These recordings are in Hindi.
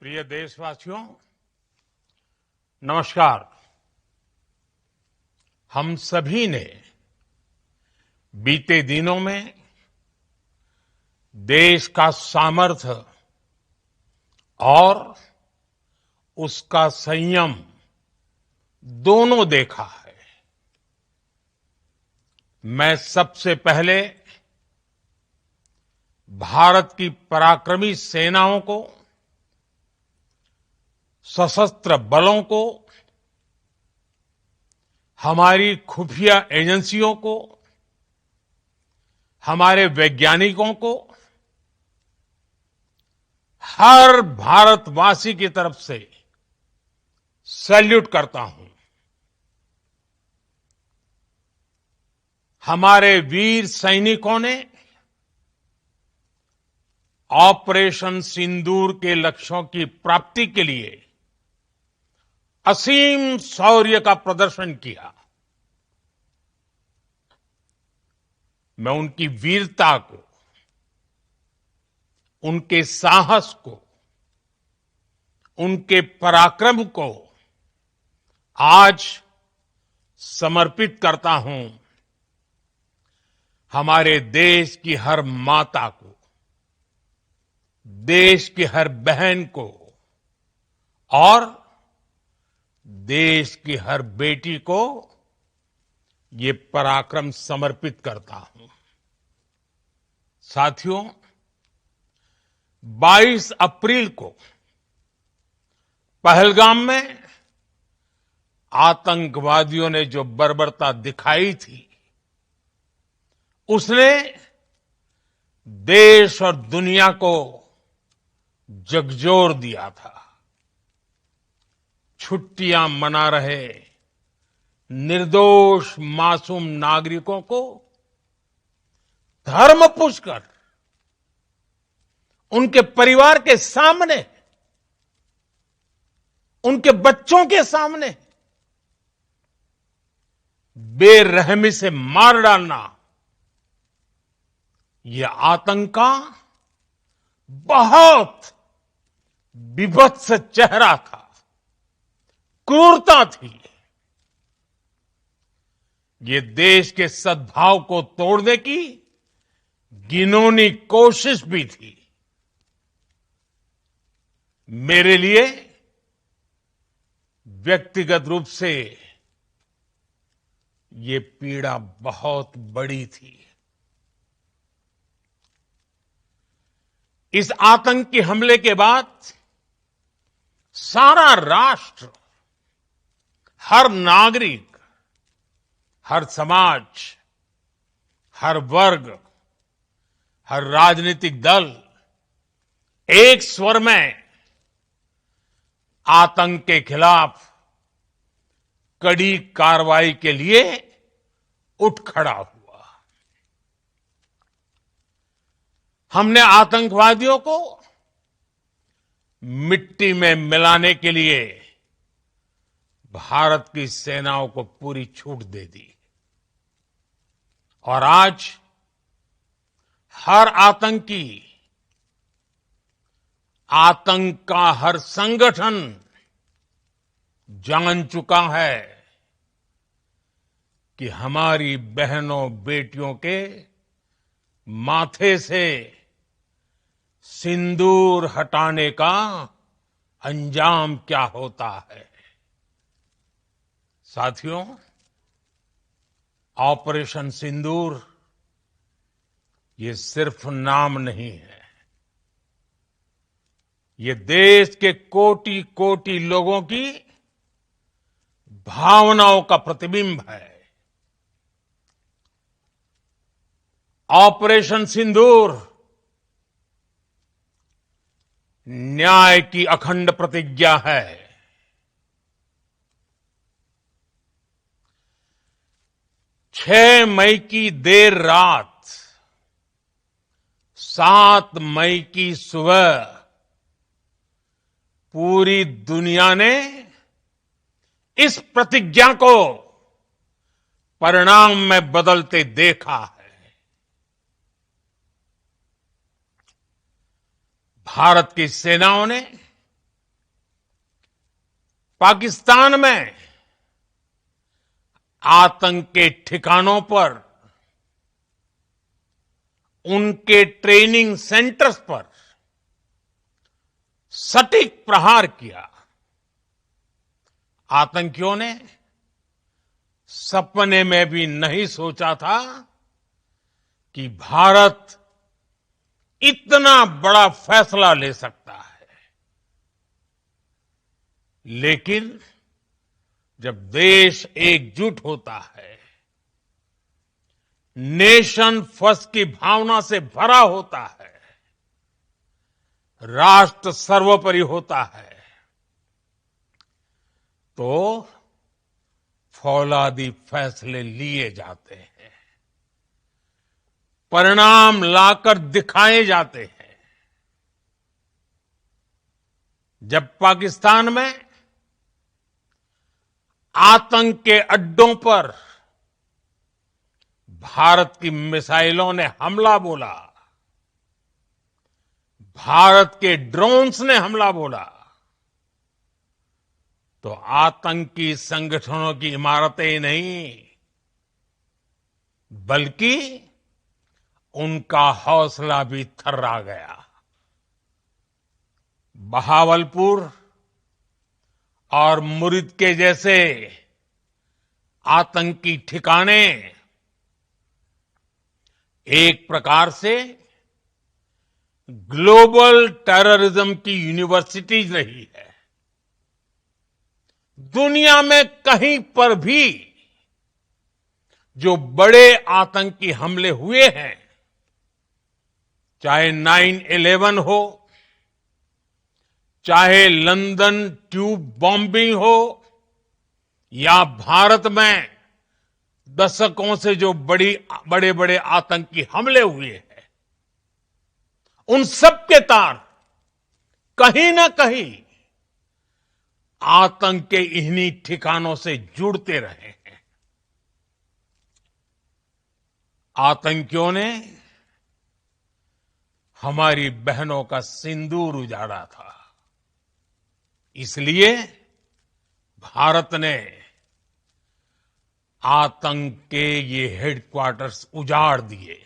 प्रिय देशवासियों, नमस्कार। हम सभी ने बीते दिनों में देश का सामर्थ्य और उसका संयम दोनों देखा है। मैं सबसे पहले भारत की पराक्रमी सेनाओं को, सशस्त्र बलों को, हमारी खुफिया एजेंसियों को, हमारे वैज्ञानिकों को, हर भारतवासी की तरफ से सैल्यूट करता हूं। हमारे वीर सैनिकों ने ऑपरेशन सिंदूर के लक्ष्यों की प्राप्ति के लिए असीम शौर्य का प्रदर्शन किया। मैं उनकी वीरता को, उनके साहस को, उनके पराक्रम को आज समर्पित करता हूं हमारे देश की हर माता को, देश की हर बहन को और देश की हर बेटी को ये पराक्रम समर्पित करता हूं। साथियों, 22 अप्रैल को पहलगाम में आतंकवादियों ने जो बर्बरता दिखाई थी, उसने देश और दुनिया को झकझोर दिया था। छुट्टियां मना रहे निर्दोष मासूम नागरिकों को धर्म पूछकर उनके परिवार के सामने, उनके बच्चों के सामने बेरहमी से मार डालना, यह आतंक का बहुत विभत्स चेहरा था, क्रूरता थी। ये देश के सद्भाव को तोड़ने की घिनौनी कोशिश भी थी। मेरे लिए व्यक्तिगत रूप से ये पीड़ा बहुत बड़ी थी। इस आतंकी हमले के बाद सारा राष्ट्र, हर नागरिक, हर समाज, हर वर्ग, हर राजनीतिक दल एक स्वर में आतंक के खिलाफ कड़ी कार्रवाई के लिए उठ खड़ा हुआ। हमने आतंकवादियों को मिट्टी में मिलाने के लिए भारत की सेनाओं को पूरी छूट दे दी और आज हर आतंकी, आतंक का हर संगठन जान चुका है कि हमारी बहनों बेटियों के माथे से सिंदूर हटाने का अंजाम क्या होता है। साथियों, ऑपरेशन सिंदूर ये सिर्फ नाम नहीं है, ये देश के कोटि कोटि लोगों की भावनाओं का प्रतिबिंब है। ऑपरेशन सिंदूर न्याय की अखंड प्रतिज्ञा है। 6 मई की देर रात, 7 मई की सुबह पूरी दुनिया ने इस प्रतिज्ञा को परिणाम में बदलते देखा है। भारत की सेनाओं ने पाकिस्तान में आतंक के ठिकानों पर, उनके ट्रेनिंग सेंटर्स पर सटीक प्रहार किया। आतंकियों ने सपने में भी नहीं सोचा था कि भारत इतना बड़ा फैसला ले सकता है। लेकिन जब देश एकजुट होता है, नेशन फर्स्ट की भावना से भरा होता है, राष्ट्र सर्वोपरि होता है, तो फौलादी फैसले लिए जाते हैं, परिणाम लाकर दिखाए जाते हैं। जब पाकिस्तान में आतंक के अड्डों पर भारत की मिसाइलों ने हमला बोला, भारत के ड्रोन्स ने हमला बोला, तो आतंकी संगठनों की इमारतें ही नहीं, बल्कि उनका हौसला भी थर्रा गया। बहावलपुर और मुरिद के जैसे आतंकी ठिकाने एक प्रकार से ग्लोबल टेररिज्म की यूनिवर्सिटीज रही है। दुनिया में कहीं पर भी जो बड़े आतंकी हमले हुए हैं, चाहे 9/11 हो, चाहे लंदन ट्यूब बॉम्बिंग हो, या भारत में दशकों से जो बड़े बड़े आतंकी हमले हुए हैं, उन सब के तार कहीं ना कहीं आतंक के इन्हीं ठिकानों से जुड़ते रहे हैं। आतंकियों ने हमारी बहनों का सिंदूर उजाड़ा था, इसलिए भारत ने आतंक के ये हेडक्वार्टर्स उजाड़ दिए।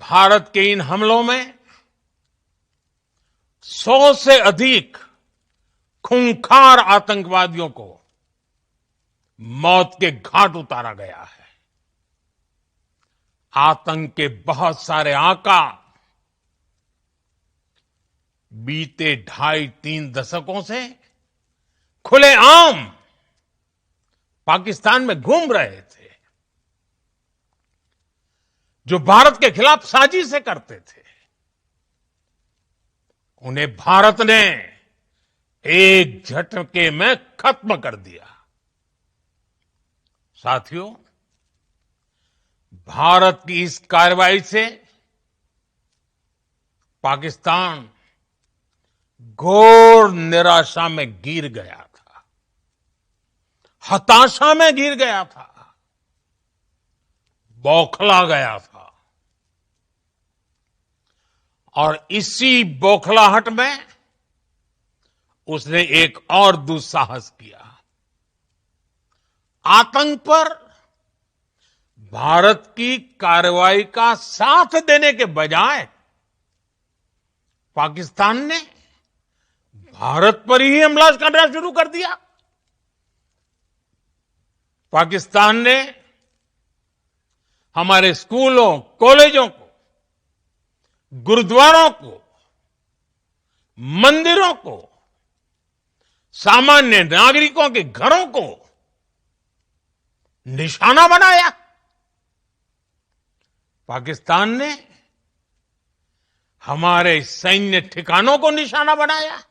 भारत के इन हमलों में 100 से अधिक खूंखार आतंकवादियों को मौत के घाट उतारा गया है। आतंक के बहुत सारे आका बीते 2.5-3 दशकों से खुलेआम पाकिस्तान में घूम रहे थे, जो भारत के खिलाफ साजिशें करते थे। उन्हें भारत ने एक झटके में खत्म कर दिया। साथियों, भारत की इस कार्रवाई से पाकिस्तान घोर निराशा में गिर गया था, हताशा में गिर गया था, बौखला गया था। और इसी बौखलाहट में उसने एक और दुस्साहस किया। आतंक पर भारत की कार्रवाई का साथ देने के बजाय पाकिस्तान ने भारत पर ही हमला करना शुरू कर दिया। पाकिस्तान ने हमारे स्कूलों, कॉलेजों को, गुरुद्वारों को, मंदिरों को, सामान्य नागरिकों के घरों को निशाना बनाया। पाकिस्तान ने हमारे सैन्य ठिकानों को निशाना बनाया।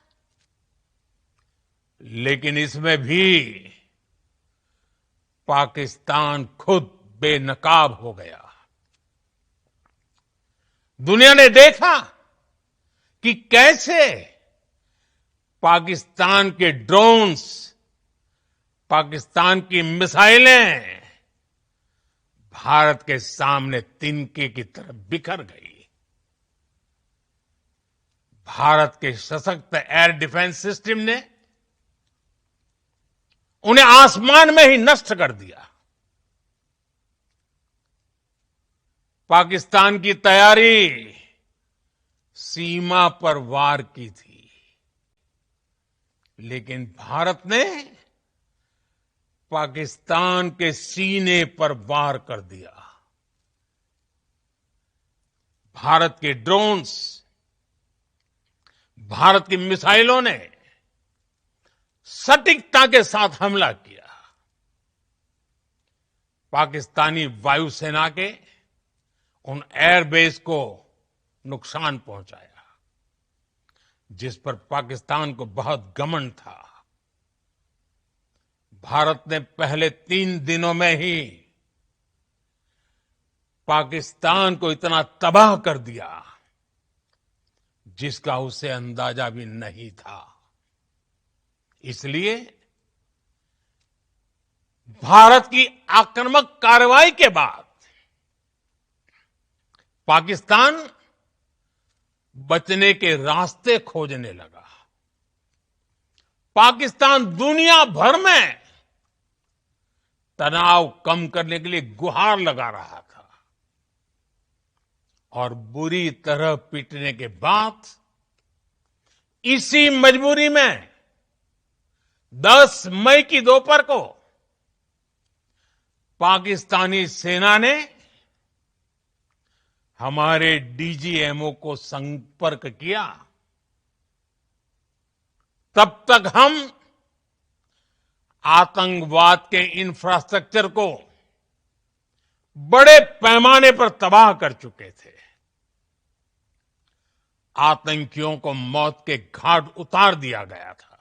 लेकिन इसमें भी पाकिस्तान खुद बेनकाब हो गया। दुनिया ने देखा कि कैसे पाकिस्तान के ड्रोन्स, पाकिस्तान की मिसाइलें भारत के सामने तिनके की तरह बिखर गई। भारत के सशक्त एयर डिफेंस सिस्टम ने उन्हें आसमान में ही नष्ट कर दिया। पाकिस्तान की तैयारी सीमा पर वार की थी, लेकिन भारत ने पाकिस्तान के सीने पर वार कर दिया। भारत के ड्रोन्स, भारत की मिसाइलों ने सटीकता के साथ हमला किया। पाकिस्तानी वायुसेना के उन एयरबेस को नुकसान पहुंचाया, जिस पर पाकिस्तान को बहुत घमंड था। भारत ने पहले 3 दिनों में ही पाकिस्तान को इतना तबाह कर दिया जिसका उसे अंदाजा भी नहीं था। इसलिए भारत की आक्रामक कार्रवाई के बाद पाकिस्तान बचने के रास्ते खोजने लगा। पाकिस्तान दुनिया भर में तनाव कम करने के लिए गुहार लगा रहा था और बुरी तरह पीटने के बाद इसी मजबूरी में 10 मई की दोपहर को पाकिस्तानी सेना ने हमारे डीजीएमओ को संपर्क किया। तब तक हम आतंकवाद के इंफ्रास्ट्रक्चर को बड़े पैमाने पर तबाह कर चुके थे। आतंकियों को मौत के घाट उतार दिया गया था।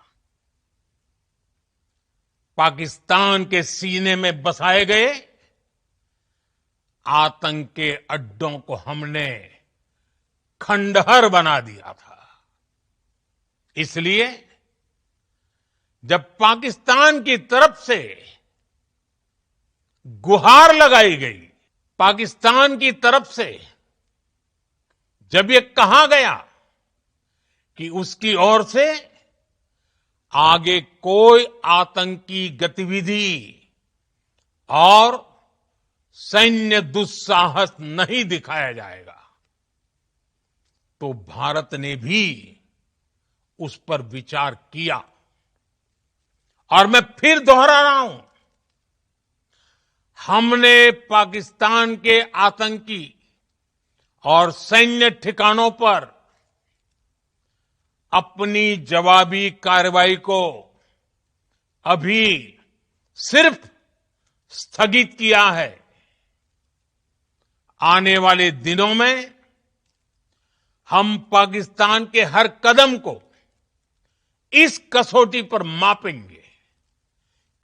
पाकिस्तान के सीने में बसाए गए आतंक के अड्डों को हमने खंडहर बना दिया था। इसलिए जब पाकिस्तान की तरफ से गुहार लगाई गई, पाकिस्तान की तरफ से जब ये कहा गया कि उसकी ओर से आगे कोई आतंकी गतिविधि और सैन्य दुस्साहस नहीं दिखाया जाएगा, तो भारत ने भी उस पर विचार किया। और मैं फिर दोहरा रहा हूं, हमने पाकिस्तान के आतंकी और सैन्य ठिकानों पर अपनी जवाबी कार्रवाई को अभी सिर्फ स्थगित किया है। आने वाले दिनों में हम पाकिस्तान के हर कदम को इस कसौटी पर मापेंगे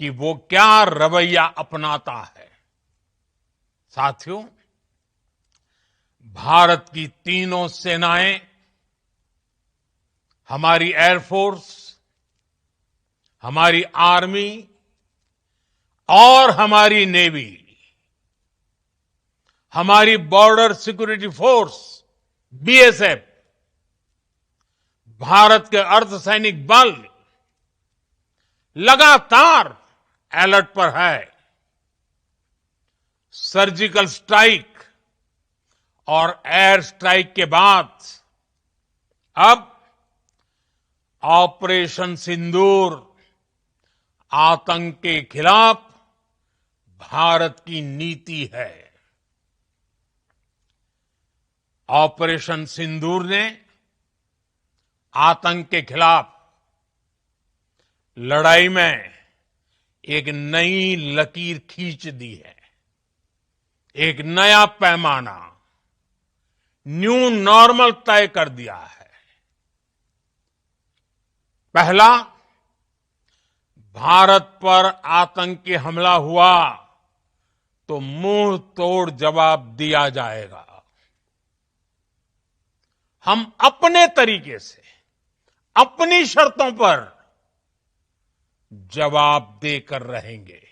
कि वो क्या रवैया अपनाता है। साथियों, भारत की तीनों सेनाएं, हमारी एयरफोर्स, हमारी आर्मी और हमारी नेवी, हमारी border security force BSF, Bharat के अर्धसैनिक बल लगातार अलर्ट पर है। सर्जिकल स्ट्राइक और एयर स्ट्राइक के बाद अब ऑपरेशन सिंदूर आतंक के खिलाफ भारत की नीति है। ऑपरेशन सिंदूर ने आतंक के खिलाफ लड़ाई में एक नई लकीर खींच दी है, एक नया पैमाना, न्यू नॉर्मल तय कर दिया है। पहला, भारत पर आतंकी हमला हुआ तो मुंह तोड़ जवाब दिया जाएगा। हम अपने तरीके से, अपनी शर्तों पर जवाब देकर रहेंगे।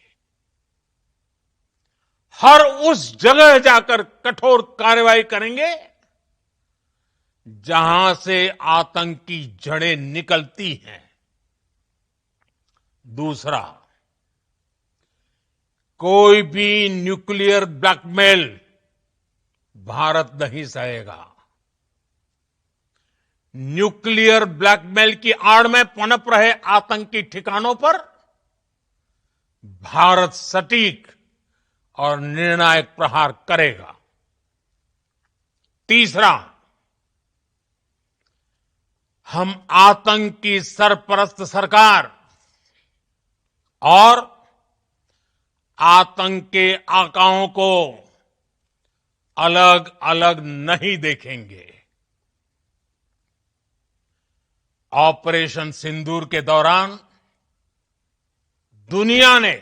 हर उस जगह जाकर कठोर कार्रवाई करेंगे जहां से आतंक की जड़ें निकलती हैं। दूसरा, कोई भी न्यूक्लियर ब्लैकमेल भारत नहीं सहेगा। न्यूक्लियर ब्लैकमेल की आड़ में पनप रहे आतंकी ठिकानों पर भारत सटीक और निर्णायक प्रहार करेगा। तीसरा, हम आतंक की सरपरस्त सरकार और आतंक के आकाओं को अलग अलग नहीं देखेंगे। ऑपरेशन सिंदूर के दौरान दुनिया ने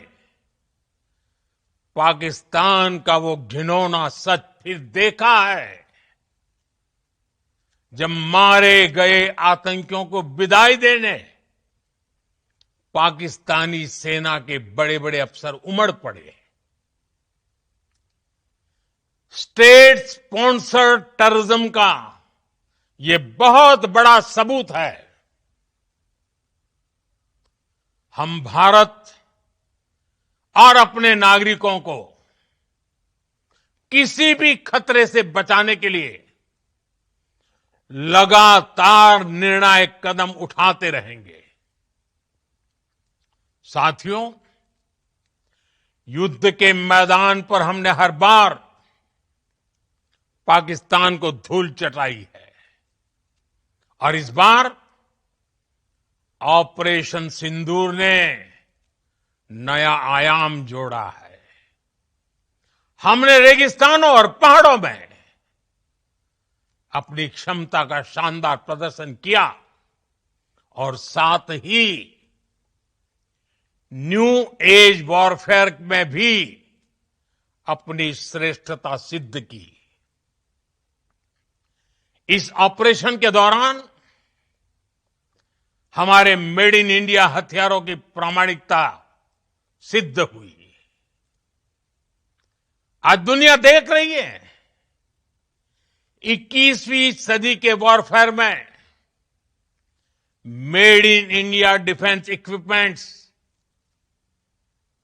पाकिस्तान का वो घिनौना सच फिर देखा है, जब मारे गए आतंकियों को विदाई देने पाकिस्तानी सेना के बड़े बड़े अफसर उमड़ पड़े। स्टेट स्पॉन्सर्ड टेररिज्म का ये बहुत बड़ा सबूत है। हम भारत और अपने नागरिकों को किसी भी खतरे से बचाने के लिए लगातार निर्णायक कदम उठाते रहेंगे। साथियों, युद्ध के मैदान पर हमने हर बार पाकिस्तान को धूल चटाई है और इस बार ऑपरेशन सिंदूर ने नया आयाम जोड़ा है। हमने रेगिस्तानों और पहाड़ों में अपनी क्षमता का शानदार प्रदर्शन किया और साथ ही न्यू एज वॉरफेयर में भी अपनी श्रेष्ठता सिद्ध की। इस ऑपरेशन के दौरान हमारे मेड इन इंडिया हथियारों की प्रामाणिकता सिद्ध हुई। आज दुनिया देख रही है 21वीं सदी के वॉरफेयर में made in India defence equipments,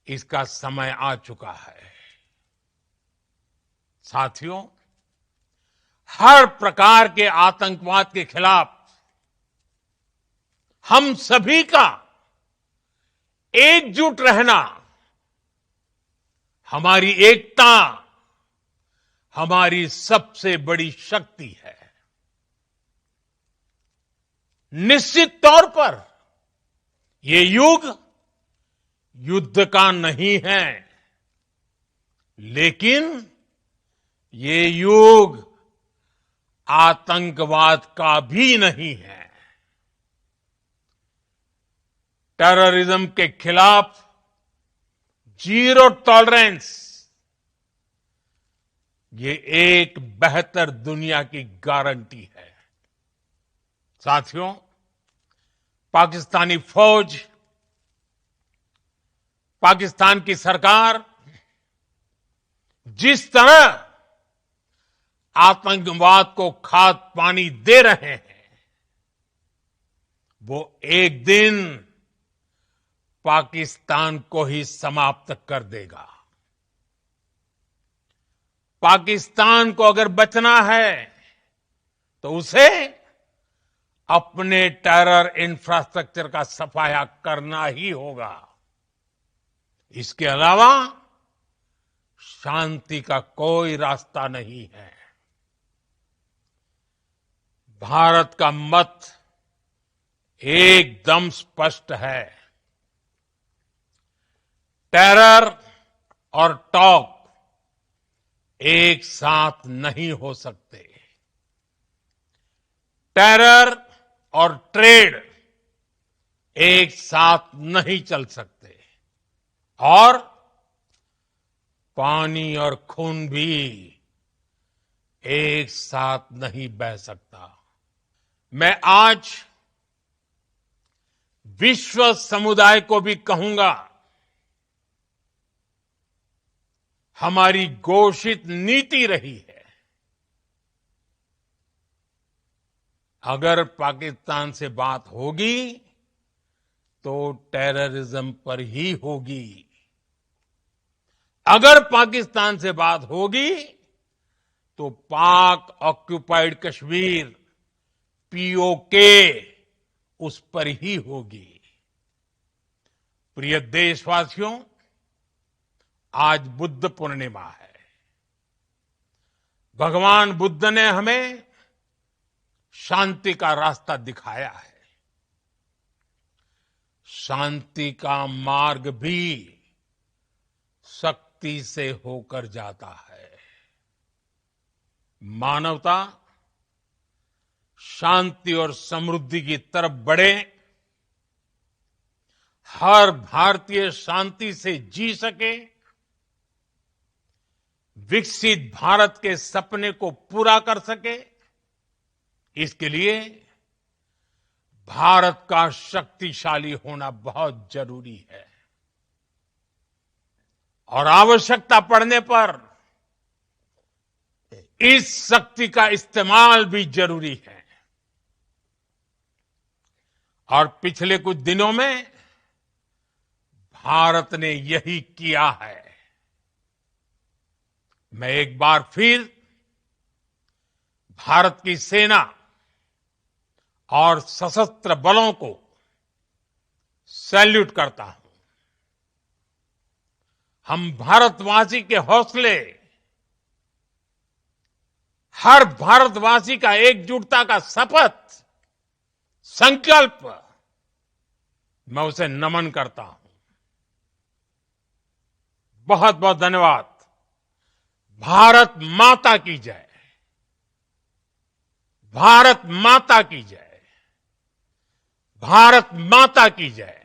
इसका समय आ चुका है। साथियों, हर प्रकार के आतंकवाद के खिलाफ हम सभी का एकजुट रहना, हमारी एकता हमारी सबसे बड़ी शक्ति है। निश्चित तौर पर ये युग युद्ध का नहीं है, लेकिन ये युग आतंकवाद का भी नहीं है। टेररिज्म के खिलाफ जीरो टॉलरेंस, ये एक बेहतर दुनिया की गारंटी है। साथियों, पाकिस्तानी फौज, पाकिस्तान की सरकार जिस तरह आतंकवाद को खाद पानी दे रहे हैं, वो एक दिन पाकिस्तान को ही समाप्त कर देगा। पाकिस्तान को अगर बचना है तो उसे अपने टेरर इंफ्रास्ट्रक्चर का सफाया करना ही होगा। इसके अलावा शांति का कोई रास्ता नहीं है। भारत का मत एकदम स्पष्ट है। टेरर और टॉक एक साथ नहीं हो सकते। टेरर और ट्रेड एक साथ नहीं चल सकते और पानी और खून भी एक साथ नहीं बह सकता। मैं आज विश्व समुदाय को भी कहूंगा, हमारी घोषित नीति रही है अगर पाकिस्तान से बात होगी तो टेररिज्म पर ही होगी। अगर पाकिस्तान से बात होगी तो पाक ऑक्युपाइड कश्मीर पीओके उस पर ही होगी। प्रिय देशवासियों, आज बुद्ध पूर्णिमा है। भगवान बुद्ध ने हमें शांति का रास्ता दिखाया है। शांति का मार्ग भी शक्ति से होकर जाता है। मानवता शांति और समृद्धि की तरफ बढ़े, हर भारतीय शांति से जी सके, विकसित भारत के सपने को पूरा कर सके, इसके लिए भारत का शक्तिशाली होना बहुत जरूरी है। और आवश्यकता पड़ने पर इस शक्ति का इस्तेमाल भी जरूरी है। और पिछले कुछ दिनों में भारत ने यही किया है। मैं एक बार फिर भारत की सेना और सशस्त्र बलों को सैल्यूट करता हूं। हम भारतवासी के हौसले, हर भारतवासी का एकजुटता का शपथ, संकल्प, मैं उसे नमन करता हूं। बहुत बहुत धन्यवाद। भारत माता की जय। भारत माता की जय। भारत माता की जय।